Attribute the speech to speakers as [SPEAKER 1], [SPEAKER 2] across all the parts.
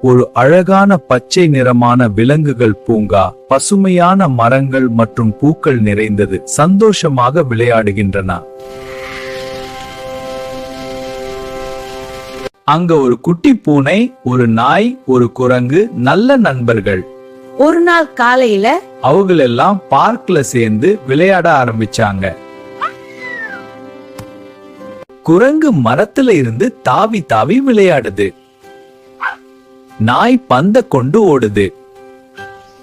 [SPEAKER 1] ஒரு அழகான பச்சை நிறமான விலங்குகள் பூங்கா, பசுமையான மரங்கள் மற்றும் பூக்கள் நிறைந்தது, சந்தோஷமாக விளையாடுகின்றன. அங்க ஒரு குட்டி பூனை, ஒரு நாய், ஒரு குரங்கு, நல்ல நண்பர்கள்.
[SPEAKER 2] ஒரு நாள் காலையில
[SPEAKER 1] அவங்களெல்லாம் பார்க்ல சேர்ந்து விளையாட ஆரம்பிச்சாங்க. குரங்கு மரத்துல இருந்து தாவி தாவி விளையாடுது. நாய் பந்த கொண்டு ஓடுது.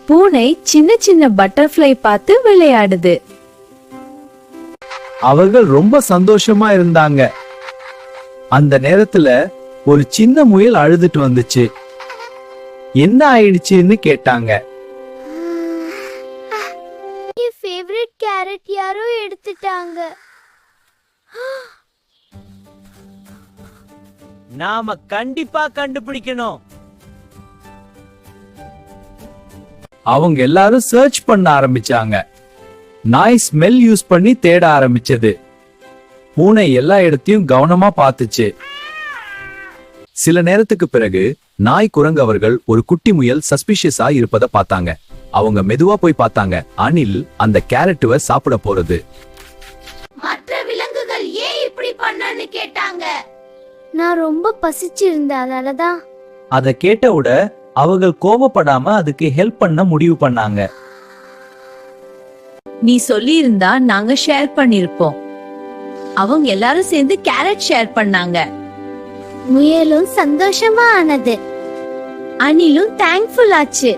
[SPEAKER 2] பூனை சின்ன சின்ன பட்டர்ஃப்ளை பார்த்து விளையாடுது.
[SPEAKER 1] அவர்கள் ரொம்ப சந்தோஷமா இருந்தாங்க. அந்த நேரத்துல ஒரு சின்ன முயல் அழுதுட்டு வந்துச்சு. என்ன ஆயிடுச்சுன்னு கேட்டாங்க.
[SPEAKER 3] என் ஃபேவரட் கேரட் யாரோ எடுத்துட்டாங்க.
[SPEAKER 4] நாம கண்டிப்பா கண்டுபிடிக்கணும்.
[SPEAKER 1] அவங்க எல்லாரும் சர்ச் பண்ண ஆரம்பிச்சாங்க. நாய் ஸ்மெல் யூஸ் பண்ணி தேட ஆரம்பிச்சது. பூனை எல்லா இடத்தையும் கவனமா பார்த்துச்சு. சில நேரத்துக்கு பிறகு நாய், குரங்கு அவர்கள் ஒரு குட்டி முயல் சஸ்பிஷியஸா இருப்பத பார்த்தாங்க. அவங்க மெதுவா போய் பார்த்தாங்க. அணில் அந்த கேரட்டுவை சாப்பிட போறது.
[SPEAKER 3] மற்ற விலங்குகள் ஏன் இப்படி பண்ணன்னு கேட்டாங்க. நான் ரொம்ப பசிச்சிருந்தேன், அதனாலதான்.
[SPEAKER 4] அத கேட்டவுட அவர்கள் கோபப்படாம அதுக்கு ஹெல்ப் பண்ண முடிவு பண்ணாங்க.
[SPEAKER 2] நீ சொல்லி இருந்தா நாங்க ஷேர் பண்ணிருப்போம். அவங்க எல்லாரும் சேர்ந்து கேரட் ஷேர் பண்ணாங்க.
[SPEAKER 3] முயலும் சந்தோஷமா ஆனது. அணிலும் தேங்க்ஃபுல் ஆச்சு.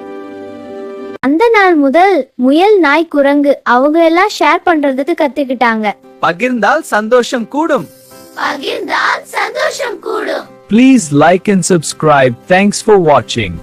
[SPEAKER 3] அந்த நாள் முதல் முயல், நாய், குரங்கு அவங்க எல்லாம் ஷேர் பண்றதுக்கு கத்துக்கிட்டாங்க.
[SPEAKER 1] பகிர்ந்தால் சந்தோஷம் கூடும்.
[SPEAKER 3] பகிர்ந்தால் சந்தோஷம் கூடும்.
[SPEAKER 1] Please like and subscribe. Thanks for watching.